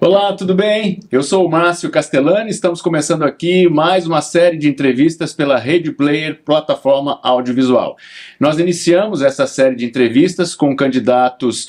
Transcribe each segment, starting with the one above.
Olá, tudo bem? Eu sou o Márcio Castellani, estamos começando aqui mais uma série de entrevistas pela Rede Player, plataforma audiovisual. Nós iniciamos essa série de entrevistas com candidatos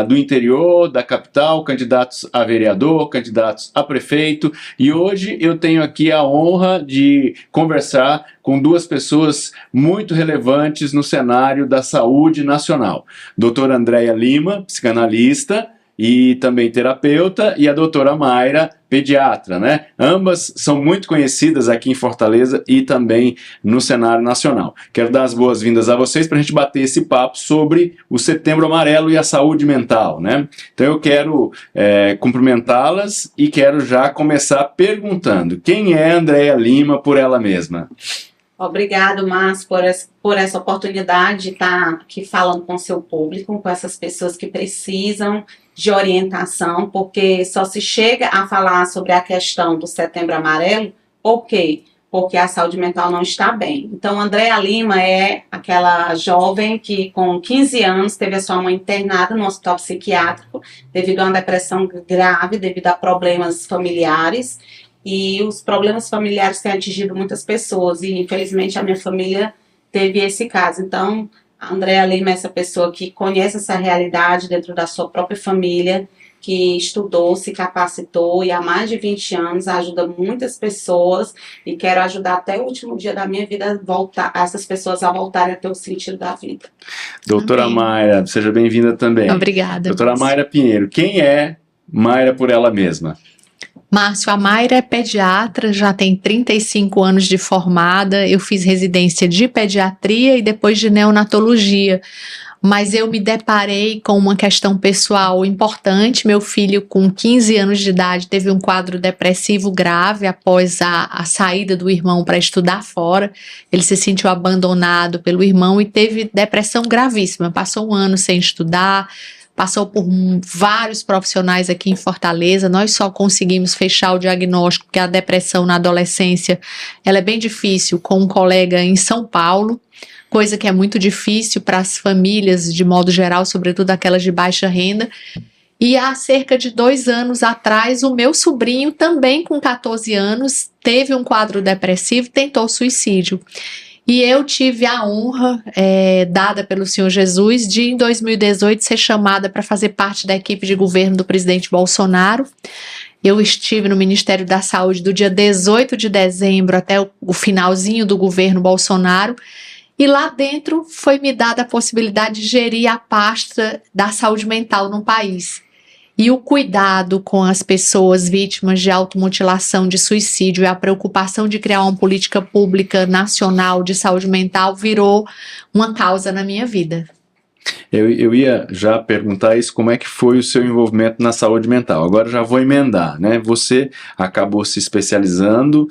do interior, da capital, candidatos a vereador, candidatos a prefeito, e hoje eu tenho aqui a honra de conversar com duas pessoas muito relevantes no cenário da saúde nacional. Doutora Andréia Lima, psicanalista, e também terapeuta, e a doutora Mayra, pediatra, né? Ambas são muito conhecidas aqui em Fortaleza e também no cenário nacional. Quero dar as boas-vindas a vocês para a gente bater esse papo sobre o Setembro Amarelo e a saúde mental, né? Então eu quero cumprimentá-las e quero já começar perguntando: quem é Andréia Lima por ela mesma? Obrigado, Márcio, por essa oportunidade de estar aqui falando com o seu público, com essas pessoas que precisam de orientação, porque só se chega a falar sobre a questão do Setembro Amarelo, por quê? Porque a saúde mental não está bem. Então, Andréia Lima é aquela jovem que, com 15 anos, teve a sua mãe internada no hospital psiquiátrico devido a uma depressão grave, devido a problemas familiares. E os problemas familiares têm atingido muitas pessoas, e infelizmente a minha família teve esse caso. Então, a Andréia Lima é essa pessoa que conhece essa realidade dentro da sua própria família, que estudou, se capacitou e há mais de 20 anos ajuda muitas pessoas, e quero ajudar até o último dia da minha vida essas pessoas a voltarem a ter o sentido da vida. Doutora Mayra, seja bem-vinda também. Obrigada. Doutora Mayra Pinheiro, quem é Mayra por ela mesma? Márcio, a Mayra é pediatra, já tem 35 anos de formada. Eu fiz residência de pediatria e depois de neonatologia, mas eu me deparei com uma questão pessoal importante. Meu filho, com 15 anos de idade, teve um quadro depressivo grave após a saída do irmão para estudar fora. Ele se sentiu abandonado pelo irmão e teve depressão gravíssima. Passou um ano sem estudar, passou por vários profissionais aqui em Fortaleza. Nós só conseguimos fechar o diagnóstico, porque a depressão na adolescência ela é bem difícil, com um colega em São Paulo, coisa que é muito difícil para as famílias de modo geral, sobretudo aquelas de baixa renda. E há cerca de 2 anos atrás, o meu sobrinho, também com 14 anos, teve um quadro depressivo e tentou suicídio. E eu tive a honra, dada pelo Senhor Jesus, de em 2018 ser chamada para fazer parte da equipe de governo do presidente Bolsonaro. Eu estive no Ministério da Saúde do dia 18 de dezembro até o finalzinho do governo Bolsonaro, e lá dentro foi me dada a possibilidade de gerir a pasta da saúde mental no país. E o cuidado com as pessoas vítimas de automutilação, de suicídio, e a preocupação de criar uma política pública nacional de saúde mental virou uma causa na minha vida. Eu ia já perguntar isso, como é que foi o seu envolvimento na saúde mental. Agora já vou emendar, né? Você acabou se especializando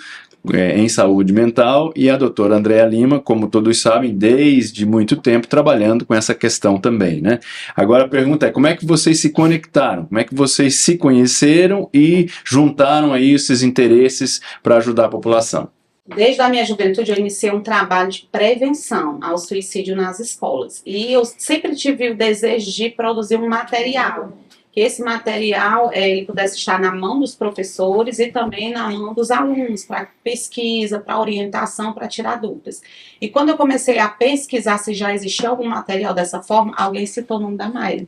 em saúde mental, e a doutora Andréia Lima, como todos sabem, desde muito tempo trabalhando com essa questão também, né? Agora a pergunta é: como é que vocês se conectaram? Como é que vocês se conheceram e juntaram aí esses interesses para ajudar a população? Desde a minha juventude eu iniciei um trabalho de prevenção ao suicídio nas escolas, e eu sempre tive o desejo de produzir um material, que esse material ele pudesse estar na mão dos professores e também na mão dos alunos, para pesquisa, para orientação, para tirar dúvidas. E quando eu comecei a pesquisar se já existia algum material dessa forma, alguém citou o nome da Mayra.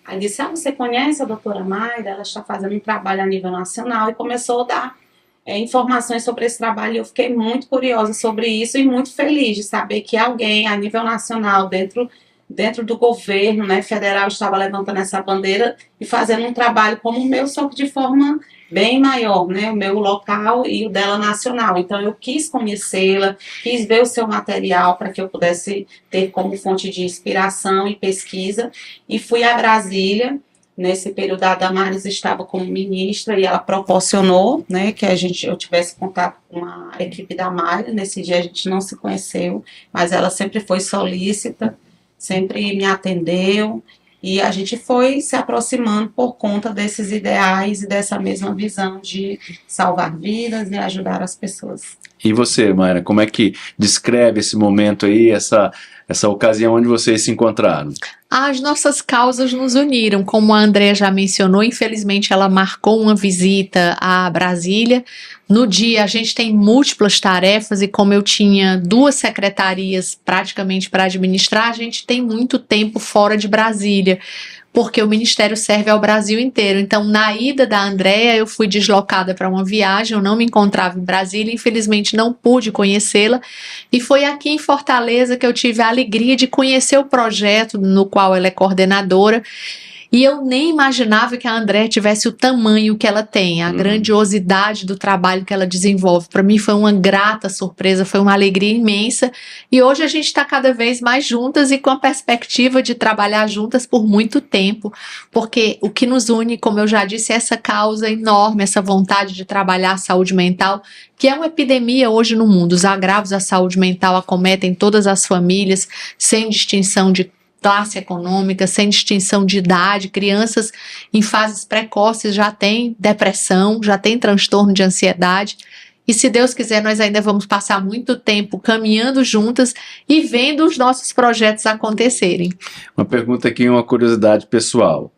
Aí disse: você conhece a doutora Mayra? Ela está fazendo um trabalho a nível nacional, e começou a dar informações sobre esse trabalho. E eu fiquei muito curiosa sobre isso e muito feliz de saber que alguém a nível nacional, dentro do governo, né, federal, estava levantando essa bandeira e fazendo um trabalho como o meu, só que de forma bem maior, né, o meu local e o dela nacional. Então eu quis conhecê-la, quis ver o seu material para que eu pudesse ter como fonte de inspiração e pesquisa, e fui a Brasília. Nesse período a Damares estava como ministra e ela proporcionou, né, que eu tivesse contato com a equipe da Mayra. Nesse dia a gente não se conheceu, mas ela sempre foi solícita, sempre me atendeu, e a gente foi se aproximando por conta desses ideais e dessa mesma visão de salvar vidas e ajudar as pessoas. E você, Mayra, como é que descreve esse momento aí, essa ocasião onde vocês se encontraram? As nossas causas nos uniram, como a Andrea já mencionou, infelizmente ela marcou uma visita a Brasília. No dia a gente tem múltiplas tarefas e como eu tinha 2 secretarias praticamente para administrar, a gente tem muito tempo fora de Brasília, porque o Ministério serve ao Brasil inteiro. Então, na ida da Andrea, eu fui deslocada para uma viagem, eu não me encontrava em Brasília, infelizmente não pude conhecê-la, e foi aqui em Fortaleza que eu tive a alegria de conhecer o projeto no qual ela é coordenadora, e eu nem imaginava que a Andrea tivesse o tamanho que ela tem, a grandiosidade do trabalho que ela desenvolve. Para mim foi uma grata surpresa, foi uma alegria imensa. E hoje a gente está cada vez mais juntas e com a perspectiva de trabalhar juntas por muito tempo, porque o que nos une, como eu já disse, é essa causa enorme, essa vontade de trabalhar a saúde mental, que é uma epidemia hoje no mundo. Os agravos à saúde mental acometem todas as famílias, sem distinção de classe econômica, sem distinção de idade. Crianças em fases precoces já têm depressão, já têm transtorno de ansiedade. E se Deus quiser, nós ainda vamos passar muito tempo caminhando juntas e vendo os nossos projetos acontecerem. Uma pergunta aqui, uma curiosidade pessoal.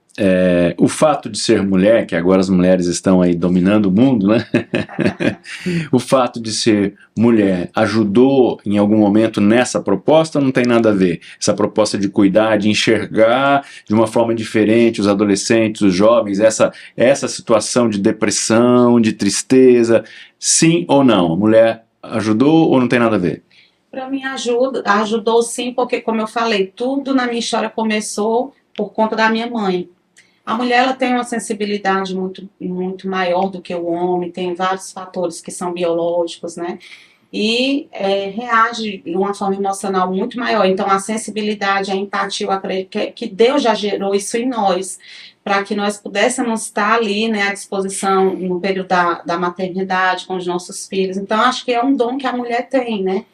O fato de ser mulher, que agora as mulheres estão aí dominando o mundo, né? O fato de ser mulher ajudou em algum momento nessa proposta ou não tem nada a ver? Essa proposta de cuidar, de enxergar de uma forma diferente os adolescentes, os jovens, essa situação de depressão, de tristeza, sim ou não? A mulher ajudou ou não tem nada a ver? Para mim ajudou sim, porque como eu falei, tudo na minha história começou por conta da minha mãe. A mulher ela tem uma sensibilidade muito, muito maior do que o homem, tem vários fatores que são biológicos, né? E reage de uma forma emocional muito maior. Então, a sensibilidade, a empatia, eu acredito que Deus já gerou isso em nós, para que nós pudéssemos estar ali, né, à disposição no período da maternidade com os nossos filhos. Então, acho que é um dom que a mulher tem, né?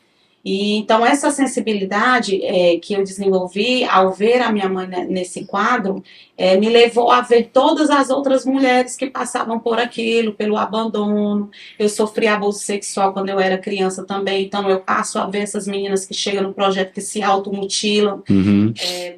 E então essa sensibilidade que eu desenvolvi ao ver a minha mãe nesse quadro me levou a ver todas as outras mulheres que passavam por aquilo, pelo abandono. Eu sofri abuso sexual quando eu era criança também, então eu passo a ver essas meninas que chegam no projeto que se automutilam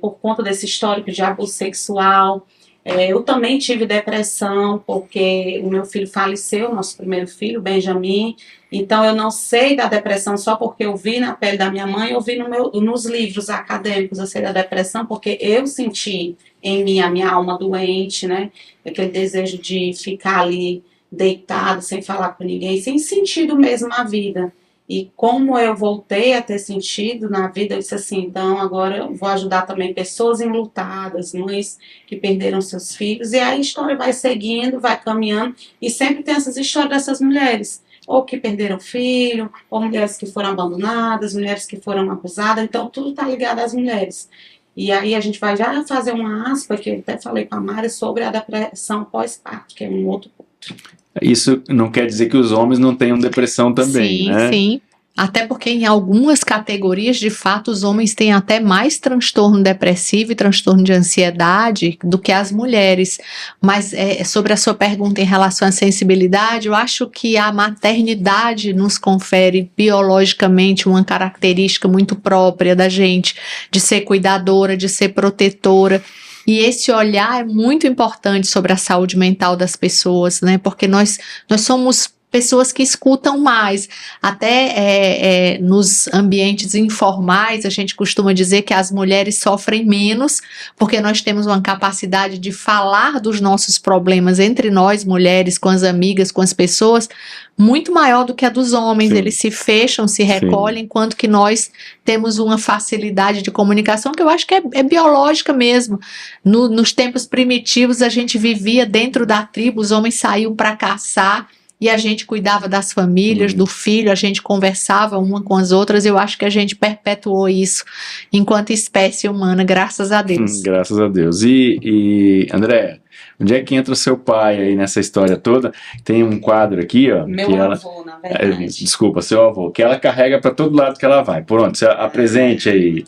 por conta desse histórico de abuso sexual. Eu também tive depressão, porque o meu filho faleceu, nosso primeiro filho, Benjamin. Então, eu não sei da depressão só porque eu vi na pele da minha mãe, eu vi nos livros acadêmicos, eu sei da depressão porque eu senti em mim a minha alma doente, né? Aquele desejo de ficar ali deitado, sem falar com ninguém, sem sentido mesmo na vida. E como eu voltei a ter sentido na vida, eu disse assim, então agora eu vou ajudar também pessoas enlutadas, mães que perderam seus filhos, e aí a história vai seguindo, vai caminhando, e sempre tem essas histórias dessas mulheres, ou que perderam filho, ou mulheres que foram abandonadas, mulheres que foram abusadas, então tudo está ligado às mulheres. E aí a gente vai já fazer uma aspa, que eu até falei com a Mari, sobre a depressão pós-parto, que é um outro ponto. Isso não quer dizer que os homens não tenham depressão também, sim, né? Sim. Até porque em algumas categorias, de fato, os homens têm até mais transtorno depressivo e transtorno de ansiedade do que as mulheres. Mas sobre a sua pergunta em relação à sensibilidade, eu acho que a maternidade nos confere biologicamente uma característica muito própria da gente, de ser cuidadora, de ser protetora. E esse olhar é muito importante sobre a saúde mental das pessoas, né? Porque nós somos pessoas que escutam mais. Até nos ambientes informais, a gente costuma dizer que as mulheres sofrem menos, porque nós temos uma capacidade de falar dos nossos problemas entre nós, mulheres, com as amigas, com as pessoas, muito maior do que a dos homens. Sim. Eles se fecham, se recolhem, sim, enquanto que nós temos uma facilidade de comunicação que eu acho que é biológica mesmo. Nos tempos primitivos, a gente vivia dentro da tribo, os homens saíam para caçar, e a gente cuidava das famílias, do filho, a gente conversava uma com as outras. Eu acho que a gente perpetuou isso enquanto espécie humana, graças a Deus. Graças a Deus. E Andréa, onde é que entra o seu pai aí nessa história toda? Tem um quadro aqui, ó. Meu que avô, na verdade. Desculpa, seu avô, que ela carrega para todo lado que ela vai. Pronto, você apresente aí.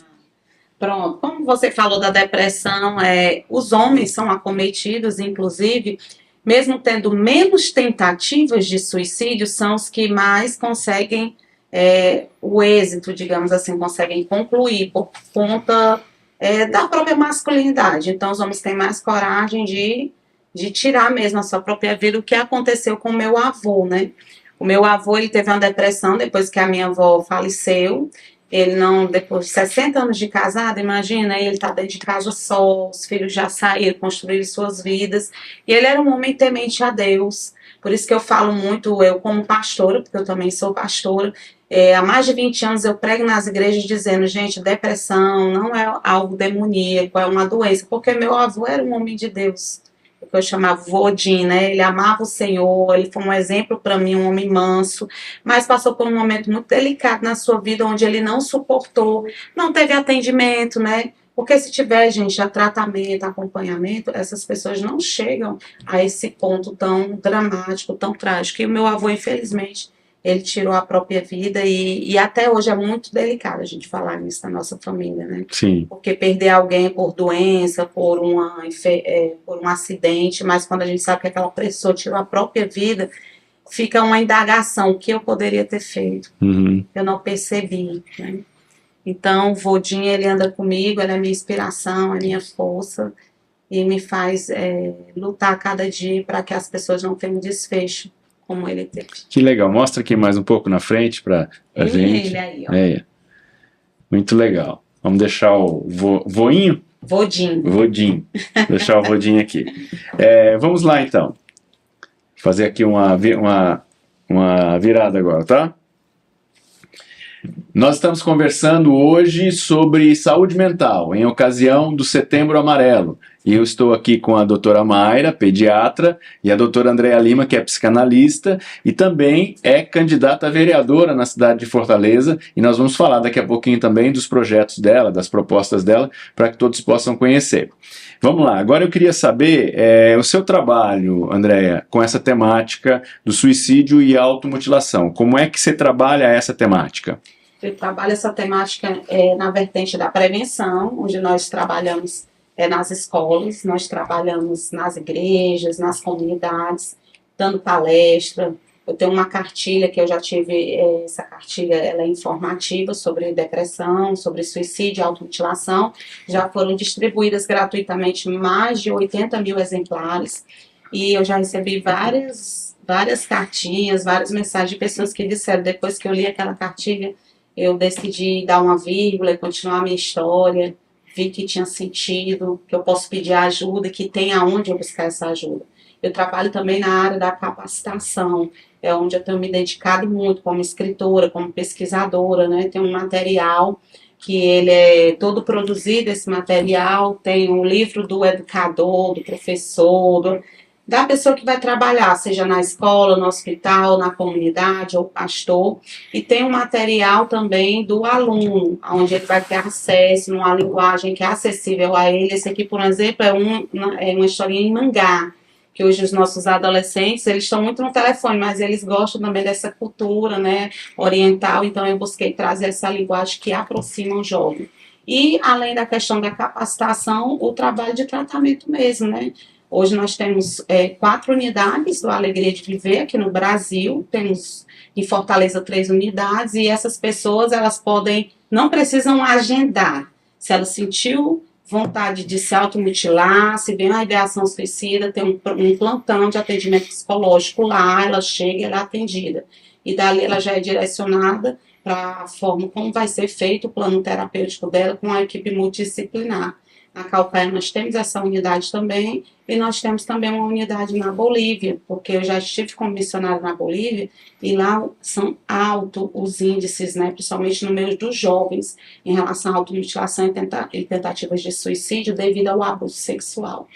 Pronto, como você falou da depressão, os homens são acometidos, inclusive, mesmo tendo menos tentativas de suicídio, são os que mais conseguem o êxito, digamos assim, conseguem concluir por conta da própria masculinidade. Então, os homens têm mais coragem de tirar mesmo a sua própria vida, o que aconteceu com o meu avô, né? O meu avô, ele teve uma depressão depois que a minha avó faleceu. Ele não, depois de 60 anos de casado, imagina, ele tá dentro de casa só, os filhos já saíram, construíram suas vidas, e ele era um homem temente a Deus. Por isso que eu falo muito, eu como pastora, porque eu também sou pastora, há mais de 20 anos eu prego nas igrejas dizendo, gente, depressão não é algo demoníaco, é uma doença, porque meu avô era um homem de Deus, que eu chamava Vodin, né? Ele amava o Senhor, ele foi um exemplo para mim, um homem manso, mas passou por um momento muito delicado na sua vida, onde ele não suportou, não teve atendimento, né? Porque se tiver, gente, tratamento, acompanhamento, essas pessoas não chegam a esse ponto tão dramático, tão trágico. E o meu avô, infelizmente, ele tirou a própria vida e até hoje é muito delicado a gente falar nisso na nossa família, né? Sim. Porque perder alguém por doença, por um acidente, mas quando a gente sabe que aquela pessoa tirou a própria vida, fica uma indagação, o que eu poderia ter feito? Eu não percebi, né? Então, o Vodinho, ele anda comigo, ele é minha inspiração, é minha força, e me faz lutar cada dia para que as pessoas não tenham desfecho como ele teve. Que legal. Mostra aqui mais um pouco na frente para a gente. Ele aí, ó. Muito legal. Vamos deixar o voinho? Vodinho. Deixar o Vodinho aqui. Vamos lá, então. Fazer aqui uma virada agora, tá? Nós estamos conversando hoje sobre saúde mental, em ocasião do Setembro Amarelo. E eu estou aqui com a doutora Mayra, pediatra, e a doutora Andréa Lima, que é psicanalista, e também é candidata a vereadora na cidade de Fortaleza, e nós vamos falar daqui a pouquinho também dos projetos dela, das propostas dela, para que todos possam conhecer. Vamos lá, agora eu queria saber o seu trabalho, Andréa, com essa temática do suicídio e automutilação. Como é que você trabalha essa temática? Eu trabalho essa temática na vertente da prevenção, onde nós trabalhamos nas escolas, nós trabalhamos nas igrejas, nas comunidades, dando palestra. Eu tenho uma cartilha que eu já tive, essa cartilha ela é informativa sobre depressão, sobre suicídio e automutilação. Já foram distribuídas gratuitamente mais de 80 mil exemplares e eu já recebi várias cartinhas, várias mensagens de pessoas que disseram, depois que eu li aquela cartilha, eu decidi dar uma vírgula e continuar a minha história, vi que tinha sentido, que eu posso pedir ajuda, que tem aonde eu buscar essa ajuda. Eu trabalho também na área da capacitação, onde eu tenho me dedicado muito como escritora, como pesquisadora, né? Tem um material que ele é todo produzido, esse material, tem um livro do educador, do professor, da pessoa que vai trabalhar, seja na escola, no hospital, na comunidade, ou pastor, e tem um material também do aluno, onde ele vai ter acesso numa linguagem que é acessível a ele. Esse aqui, por exemplo, é uma historinha em mangá, que hoje os nossos adolescentes, eles estão muito no telefone, mas eles gostam também dessa cultura, né, oriental, então eu busquei trazer essa linguagem que aproxima o jovem. E, além da questão da capacitação, o trabalho de tratamento mesmo, né. Hoje nós temos 4 unidades do Alegria de Viver aqui no Brasil, temos em Fortaleza 3 unidades, e essas pessoas, elas não precisam agendar. Se ela sentiu vontade de se automutilar, se vem uma ideação suicida, tem um plantão de atendimento psicológico lá, ela chega e ela é atendida. E dali ela já é direcionada para a forma como vai ser feito o plano terapêutico dela com a equipe multidisciplinar. Na Calcaia nós temos essa unidade também, e nós temos também uma unidade na Bolívia, porque eu já estive como missionária na Bolívia, e lá são altos os índices, né, principalmente no meio dos jovens, em relação à automutilação e tentativas de suicídio devido ao abuso sexual.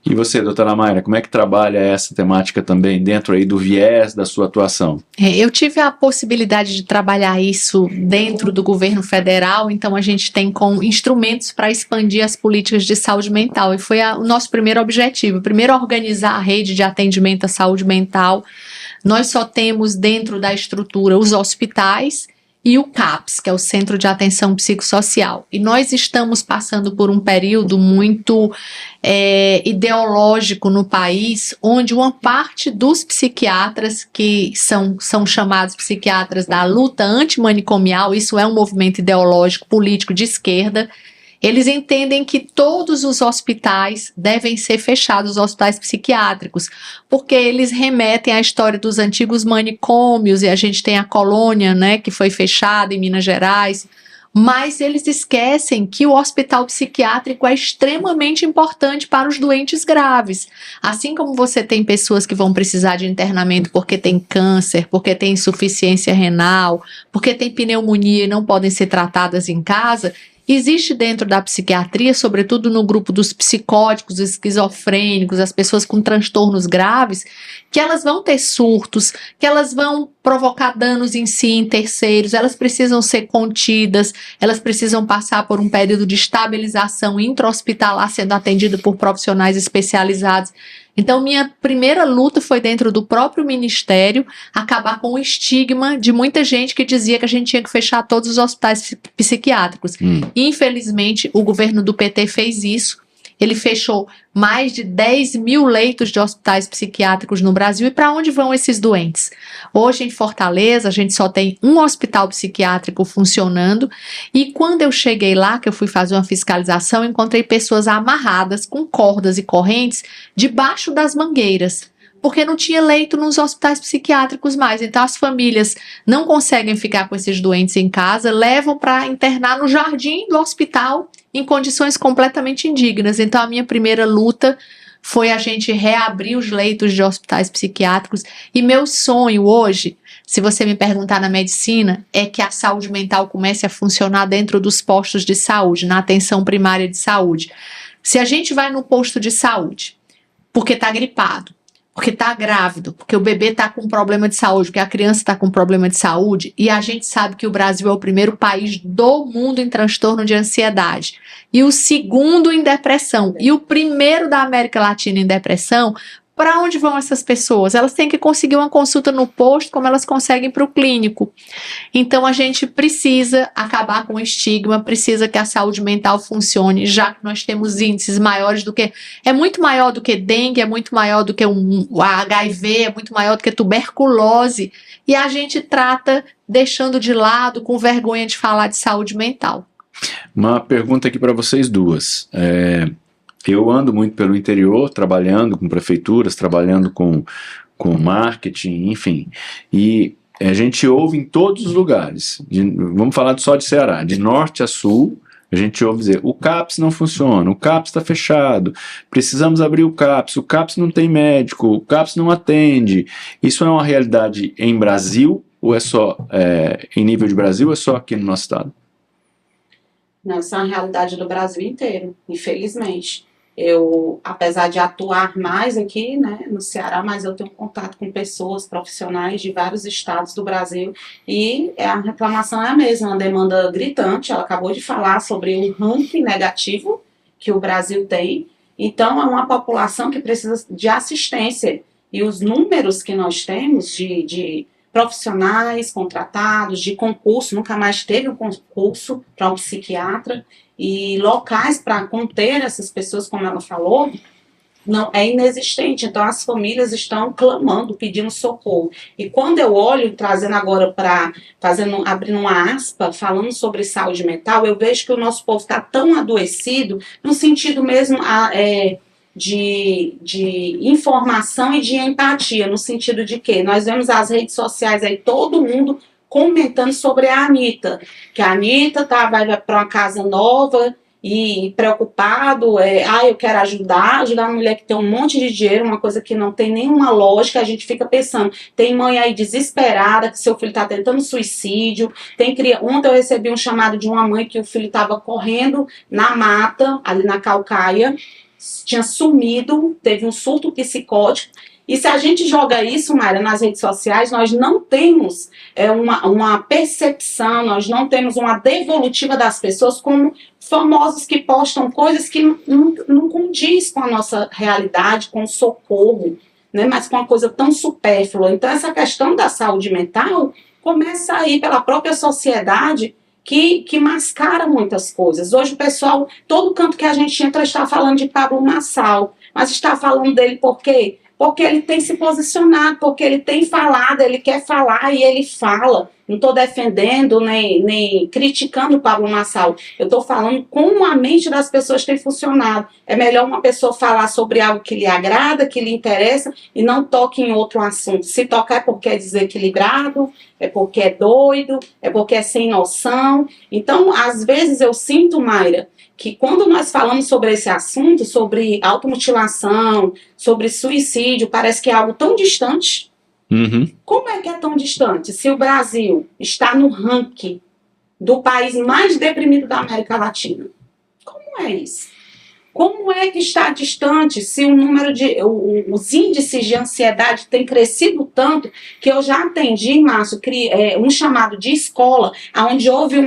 E você, doutora Mayra, como é que trabalha essa temática também dentro aí do viés da sua atuação? Eu tive a possibilidade de trabalhar isso dentro do governo federal, então a gente tem com instrumentos para expandir as políticas de saúde mental, e foi o nosso primeiro objetivo. Primeiro, organizar a rede de atendimento à saúde mental. Nós só temos dentro da estrutura os hospitais, e o CAPS, que é o Centro de Atenção Psicossocial. E nós estamos passando por um período muito ideológico no país, onde uma parte dos psiquiatras, que são chamados psiquiatras da luta antimanicomial, isso é um movimento ideológico, político de esquerda, eles entendem que todos os hospitais devem ser fechados, os hospitais psiquiátricos, porque eles remetem à história dos antigos manicômios, e a gente tem a colônia, né, que foi fechada em Minas Gerais, mas eles esquecem que o hospital psiquiátrico é extremamente importante para os doentes graves. Assim como você tem pessoas que vão precisar de internamento porque tem câncer, porque tem insuficiência renal, porque tem pneumonia e não podem ser tratadas em casa, existe dentro da psiquiatria, sobretudo no grupo dos psicóticos, esquizofrênicos, as pessoas com transtornos graves, que elas vão ter surtos, que elas vão provocar danos em si, em terceiros, elas precisam ser contidas, elas precisam passar por um período de estabilização intra-hospitalar, sendo atendida por profissionais especializados. Então, minha primeira luta foi dentro do próprio ministério, acabar com o estigma de muita gente que dizia que a gente tinha que fechar todos os hospitais psiquiátricos. Infelizmente, o governo do PT fez isso. Ele fechou mais de 10 mil leitos de hospitais psiquiátricos no Brasil. E para onde vão esses doentes? Hoje, em Fortaleza, a gente só tem um hospital psiquiátrico funcionando. E quando eu cheguei lá, que eu fui fazer uma fiscalização, encontrei pessoas amarradas com cordas e correntes debaixo das mangueiras, porque não tinha leito nos hospitais psiquiátricos mais. Então, as famílias não conseguem ficar com esses doentes em casa, levam para internar no jardim do hospital em condições completamente indignas. Então, a minha primeira luta foi a gente reabrir os leitos de hospitais psiquiátricos. E meu sonho hoje, se você me perguntar na medicina, é que a saúde mental comece a funcionar dentro dos postos de saúde, na atenção primária de saúde. Se a gente vai no posto de saúde porque está gripado, porque está grávido, porque o bebê está com problema de saúde, porque a criança está com problema de saúde, e a gente sabe que o Brasil é o primeiro país do mundo em transtorno de ansiedade, e o segundo em depressão, e o primeiro da América Latina em depressão. Para onde vão essas pessoas? Elas têm que conseguir uma consulta no posto como elas conseguem para o clínico. Então a gente precisa acabar com o estigma, precisa que a saúde mental funcione, já que nós temos índices maiores do que... É muito maior do que dengue, é muito maior do que o HIV, é muito maior do que tuberculose. E a gente trata deixando de lado, com vergonha de falar de saúde mental. Uma pergunta aqui para vocês duas. Eu ando muito pelo interior, trabalhando com prefeituras, trabalhando com marketing, enfim, e a gente ouve em todos os lugares, vamos falar só de Ceará, de norte a sul, a gente ouve dizer, o CAPS não funciona, o CAPS está fechado, precisamos abrir o CAPS não tem médico, o CAPS não atende. Isso é uma realidade em Brasil, ou é só em nível de Brasil, ou é só aqui no nosso estado? Não, isso é uma realidade do Brasil inteiro, infelizmente. Eu, apesar de atuar mais aqui, né, no Ceará, mas eu tenho contato com pessoas profissionais de vários estados do Brasil e a reclamação é a mesma, uma demanda gritante. Ela acabou de falar sobre o ranking negativo que o Brasil tem, então é uma população que precisa de assistência e os números que nós temos de profissionais contratados, de concurso, nunca mais teve um concurso para um psiquiatra, e locais para conter essas pessoas, como ela falou, não é inexistente. Então as famílias estão clamando, pedindo socorro. E quando eu olho, trazendo agora abrindo uma aspa, falando sobre saúde mental, eu vejo que o nosso povo está tão adoecido, no sentido mesmo de informação e de empatia, no sentido de que nós vemos as redes sociais aí, todo mundo comentando sobre a Anitta, que a Anitta vai para uma casa nova e preocupado, eu quero ajudar uma mulher que tem um monte de dinheiro, uma coisa que não tem nenhuma lógica. A gente fica pensando, tem mãe aí desesperada, que seu filho está tentando suicídio, ontem eu recebi um chamado de uma mãe que o filho estava correndo na mata, ali na Caucaia, tinha sumido, teve um surto psicótico. E se a gente joga isso, Mayra, nas redes sociais, nós não temos uma percepção, nós não temos uma devolutiva das pessoas como famosos que postam coisas que não condiz com a nossa realidade, com o socorro, né, mas com uma coisa tão supérflua. Então essa questão da saúde mental, começa a ir pela própria sociedade que mascara muitas coisas. Hoje o pessoal, todo canto que a gente entra está falando de Pablo Marçal, mas está falando dele por quê? Porque ele tem se posicionado, porque ele tem falado, ele quer falar e ele fala. Não estou defendendo nem criticando o Pablo Marçal. Eu estou falando como a mente das pessoas tem funcionado. É melhor uma pessoa falar sobre algo que lhe agrada, que lhe interessa, e não toque em outro assunto. Se tocar é porque é desequilibrado, é porque é doido, é porque é sem noção. Então, às vezes eu sinto, Mayra, que quando nós falamos sobre esse assunto, sobre automutilação, sobre suicídio, parece que é algo tão distante. Uhum. Como é que é tão distante? Se o Brasil está no ranking do país mais deprimido da América Latina, como é isso? Como é que está distante se o número os índices de ansiedade têm crescido tanto que eu já atendi, Márcio, um chamado de escola, onde houve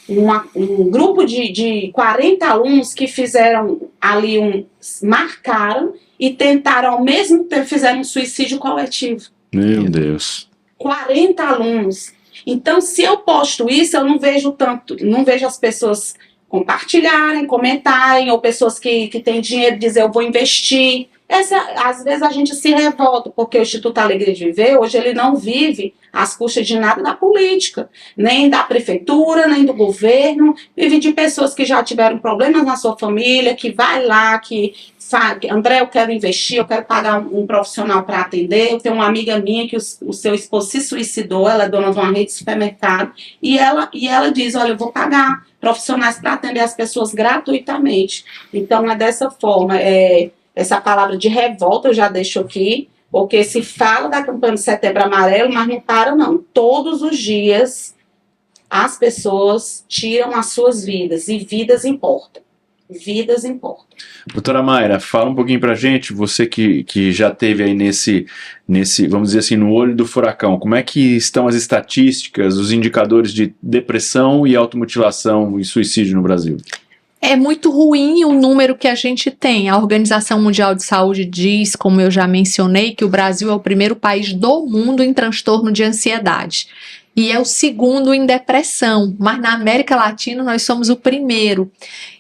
um grupo de 40 alunos que fizeram ali marcaram e tentaram ao mesmo tempo fizeram um suicídio coletivo. Meu Deus. 40 alunos. Então, se eu posto isso, eu não vejo as pessoas compartilharem, comentarem, ou pessoas que têm dinheiro dizer eu vou investir. Às vezes a gente se revolta, porque o Instituto Alegria de Viver, hoje ele não vive às custas de nada da política, nem da prefeitura, nem do governo, vive de pessoas que já tiveram problemas na sua família, que vai lá, que André, eu quero investir, eu quero pagar um profissional para atender. Eu tenho uma amiga minha que o seu esposo se suicidou, ela é dona de uma rede de supermercado, e ela diz, olha, eu vou pagar profissionais para atender as pessoas gratuitamente. Então, é dessa forma, essa palavra de revolta eu já deixo aqui, porque se fala da campanha de Setembro Amarelo, mas não para não. Todos os dias as pessoas tiram as suas vidas, e vidas importam. Vidas importam. Doutora Mayra, fala um pouquinho pra gente, você que já teve aí nesse, vamos dizer assim, no olho do furacão, como é que estão as estatísticas, os indicadores de depressão e automutilação e suicídio no Brasil? É muito ruim o número que a gente tem. A Organização Mundial de Saúde diz, como eu já mencionei, que o Brasil é o primeiro país do mundo em transtorno de ansiedade. E é o segundo em depressão, mas na América Latina nós somos o primeiro.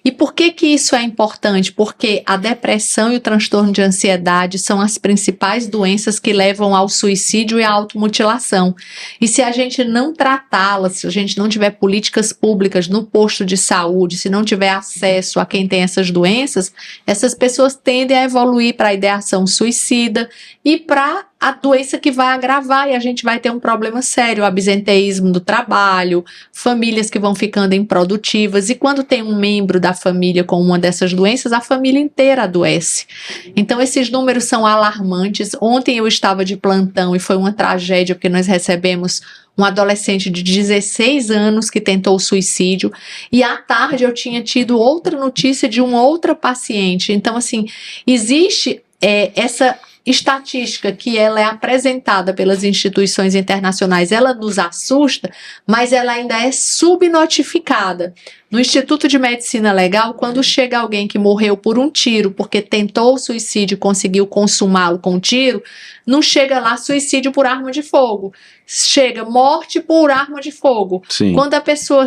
E por que isso é importante? Porque a depressão e o transtorno de ansiedade são as principais doenças que levam ao suicídio e à automutilação. E se a gente não tratá-las, se a gente não tiver políticas públicas no posto de saúde, se não tiver acesso a quem tem essas doenças, essas pessoas tendem a evoluir para a ideação suicida e para a doença que vai agravar, e a gente vai ter um problema sério, o absenteísmo do trabalho, famílias que vão ficando improdutivas, e quando tem um membro da família com uma dessas doenças, a família inteira adoece. Então esses números são alarmantes. Ontem eu estava de plantão e foi uma tragédia, porque nós recebemos um adolescente de 16 anos que tentou suicídio, e à tarde eu tinha tido outra notícia de uma outra paciente. Então assim, existe essa estatística que ela é apresentada pelas instituições internacionais, ela nos assusta, mas ela ainda é subnotificada. No Instituto de Medicina Legal, quando chega alguém que morreu por um tiro, porque tentou o suicídio e conseguiu consumá-lo com um tiro, não chega lá suicídio por arma de fogo, chega morte por arma de fogo. Sim. Quando a pessoa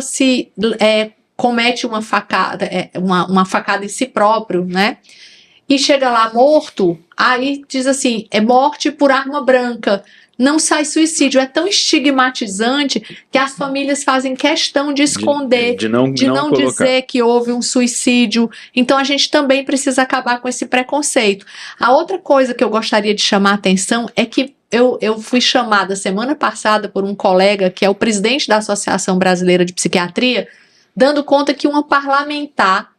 comete uma facada, uma facada em si próprio, né? E chega lá morto, aí diz assim, é morte por arma branca, não sai suicídio. É tão estigmatizante que as famílias fazem questão de esconder, de não dizer que houve um suicídio. Então a gente também precisa acabar com esse preconceito. A outra coisa que eu gostaria de chamar a atenção é que eu fui chamada semana passada por um colega que é o presidente da Associação Brasileira de Psiquiatria, dando conta que uma parlamentar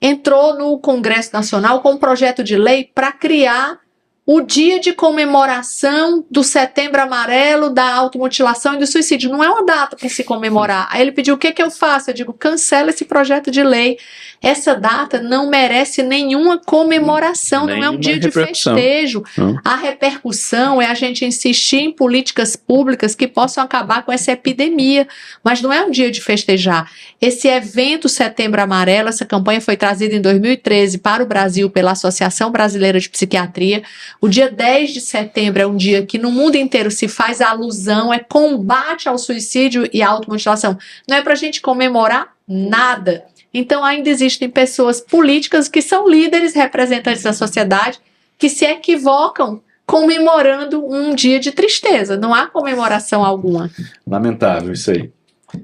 entrou no Congresso Nacional com um projeto de lei para criar o dia de comemoração do Setembro Amarelo, da automutilação e do suicídio. Não é uma data para se comemorar. Aí ele pediu, o que eu faço? Eu digo, cancela esse projeto de lei. Essa data não merece nenhuma comemoração, não é um dia de festejo. A repercussão é a gente insistir em políticas públicas que possam acabar com essa epidemia, mas não é um dia de festejar. Esse evento Setembro Amarelo, essa campanha foi trazida em 2013 para o Brasil pela Associação Brasileira de Psiquiatria. O dia 10 de setembro é um dia que no mundo inteiro se faz alusão, é combate ao suicídio e à automutilação. Não é para a gente comemorar nada. Então ainda existem pessoas políticas que são líderes, representantes da sociedade, que se equivocam comemorando um dia de tristeza. Não há comemoração alguma. Lamentável isso aí.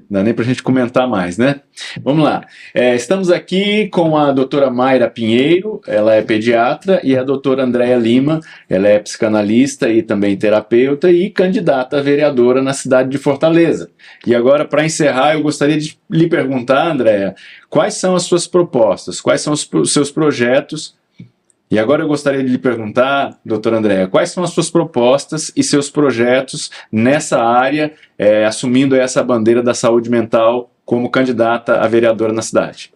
Não dá nem para a gente comentar mais, né? Vamos lá. Estamos aqui com a doutora Mayra Pinheiro, ela é pediatra, e a doutora Andréa Lima, ela é psicanalista e também terapeuta e candidata a vereadora na cidade de Fortaleza. E agora, para encerrar, eu gostaria de lhe perguntar, Andréa, quais são as suas propostas, quais são os seus projetos. E agora eu gostaria de lhe perguntar, doutora Andréa, quais são as suas propostas e seus projetos nessa área, assumindo essa bandeira da saúde mental como candidata a vereadora na cidade?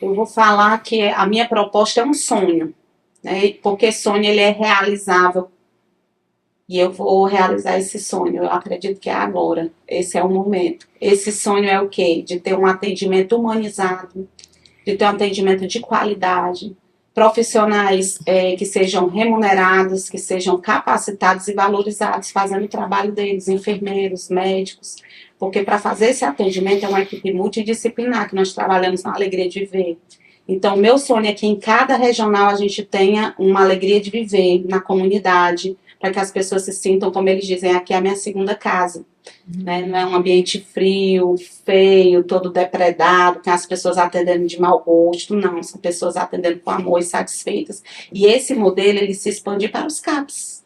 Eu vou falar que a minha proposta é um sonho, né? Porque sonho ele é realizável. E eu vou realizar esse sonho, eu acredito que é agora, esse é o momento. Esse sonho é o quê? De ter um atendimento humanizado, de ter um atendimento de qualidade, profissionais que sejam remunerados, que sejam capacitados e valorizados, fazendo o trabalho deles, enfermeiros, médicos, porque para fazer esse atendimento é uma equipe multidisciplinar, que nós trabalhamos na Alegria de Viver. Então, meu sonho é que em cada regional a gente tenha uma alegria de viver na comunidade, para que as pessoas se sintam, como eles dizem, aqui é a minha segunda casa. Né? Não é um ambiente frio, feio, todo depredado, com as pessoas atendendo de mau gosto, não, são pessoas atendendo com amor e satisfeitas. E esse modelo, ele se expande para os CAPs,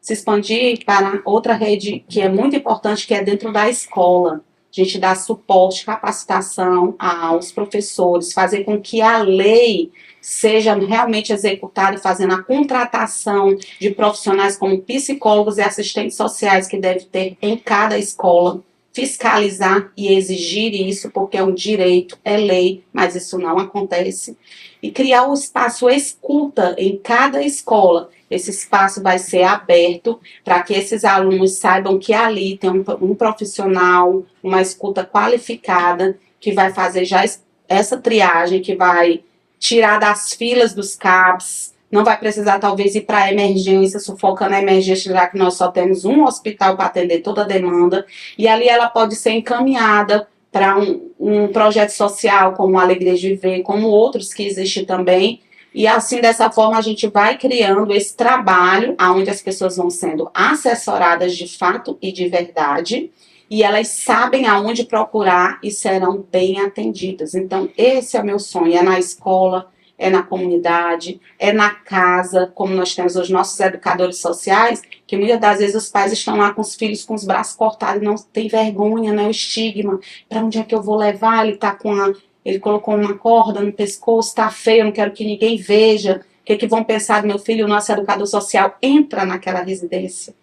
se expandir para outra rede que é muito importante, que é dentro da escola. A gente dá suporte, capacitação aos professores, fazer com que a lei seja realmente executada, fazendo a contratação de profissionais como psicólogos e assistentes sociais que deve ter em cada escola, fiscalizar e exigir isso, porque é um direito, é lei, mas isso não acontece. E criar um espaço escuta em cada escola. Esse espaço vai ser aberto para que esses alunos saibam que ali tem um profissional, uma escuta qualificada, que vai fazer já essa triagem, que vai tirar das filas dos CAPs, não vai precisar talvez ir para a emergência, sufocando a emergência, já que nós só temos um hospital para atender toda a demanda, e ali ela pode ser encaminhada para um projeto social, como a Alegria de Viver, como outros que existem também, e assim, dessa forma, a gente vai criando esse trabalho, onde as pessoas vão sendo assessoradas de fato e de verdade, e elas sabem aonde procurar e serão bem atendidas. Então, esse é o meu sonho, é na escola, é na comunidade, é na casa, como nós temos os nossos educadores sociais, que muitas das vezes os pais estão lá com os filhos com os braços cortados, não tem vergonha, né, o estigma, para onde é que eu vou levar, ele colocou uma corda no pescoço, está feio, eu não quero que ninguém veja, o que vão pensar do meu filho? O nosso educador social entra naquela residência.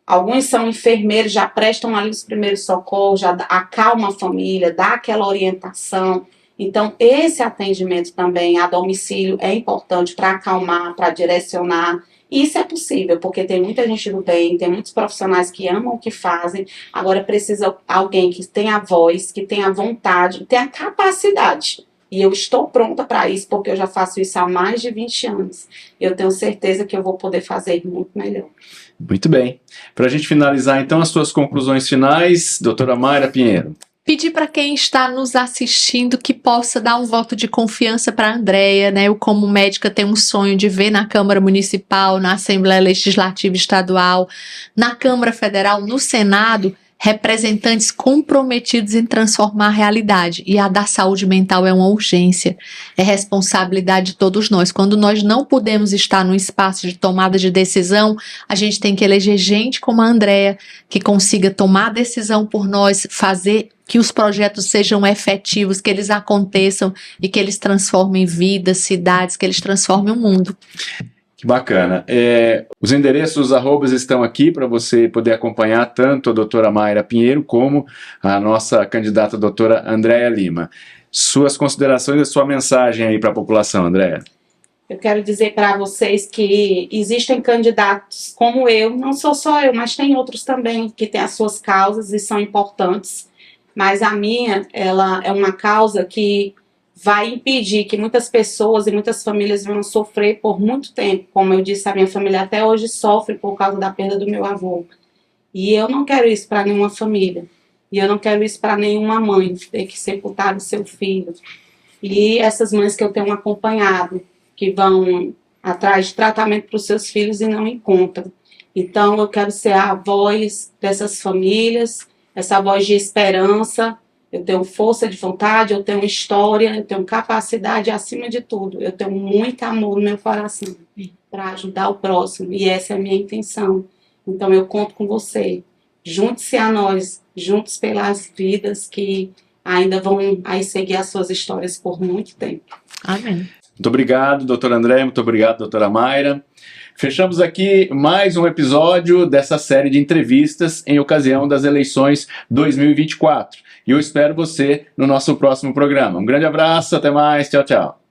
Alguns são enfermeiros, já prestam ali os primeiros socorros, já acalma a família, dá aquela orientação. Então, esse atendimento também a domicílio é importante para acalmar, para direcionar. E isso é possível, porque tem muita gente do bem, tem muitos profissionais que amam o que fazem. Agora precisa alguém que tenha a voz, que tenha a vontade, tenha a capacidade. E eu estou pronta para isso, porque eu já faço isso há mais de 20 anos. Eu tenho certeza que eu vou poder fazer muito melhor. Muito bem. Para a gente finalizar, então, as suas conclusões finais, doutora Mayra Pinheiro. Pedir para quem está nos assistindo que possa dar um voto de confiança para a Andréa, né? Eu, como médica, tenho um sonho de ver na Câmara Municipal, na Assembleia Legislativa Estadual, na Câmara Federal, no Senado, representantes comprometidos em transformar a realidade. E a da saúde mental é uma urgência, é responsabilidade de todos nós. Quando nós não podemos estar no espaço de tomada de decisão, a gente tem que eleger gente como a Andréa, que consiga tomar a decisão por nós, fazer que os projetos sejam efetivos, que eles aconteçam e que eles transformem vidas, cidades, que eles transformem o mundo. Que bacana. Os endereços, os arrobas estão aqui para você poder acompanhar tanto a doutora Mayra Pinheiro como a nossa candidata doutora Andréa Lima. Suas considerações e sua mensagem aí para a população, Andréa. Eu quero dizer para vocês que existem candidatos como eu, não sou só eu, mas tem outros também que têm as suas causas e são importantes. Mas a minha, ela é uma causa que vai impedir que muitas pessoas e muitas famílias venham sofrer por muito tempo. Como eu disse, a minha família até hoje sofre por causa da perda do meu avô. E eu não quero isso para nenhuma família. E eu não quero isso para nenhuma mãe, ter que sepultar o seu filho. E essas mães que eu tenho acompanhado, que vão atrás de tratamento para os seus filhos e não encontram. Então, eu quero ser a voz dessas famílias, essa voz de esperança. Eu tenho força de vontade, eu tenho história, eu tenho capacidade, acima de tudo. Eu tenho muito amor no meu coração para ajudar o próximo. E essa é a minha intenção. Então, eu conto com você. Junte-se a nós, juntos pelas vidas que ainda vão aí seguir as suas histórias por muito tempo. Amém. Muito obrigado, doutor André, muito obrigado, doutora Mayra. Fechamos aqui mais um episódio dessa série de entrevistas em ocasião das eleições 2024. E eu espero você no nosso próximo programa. Um grande abraço, até mais, tchau, tchau.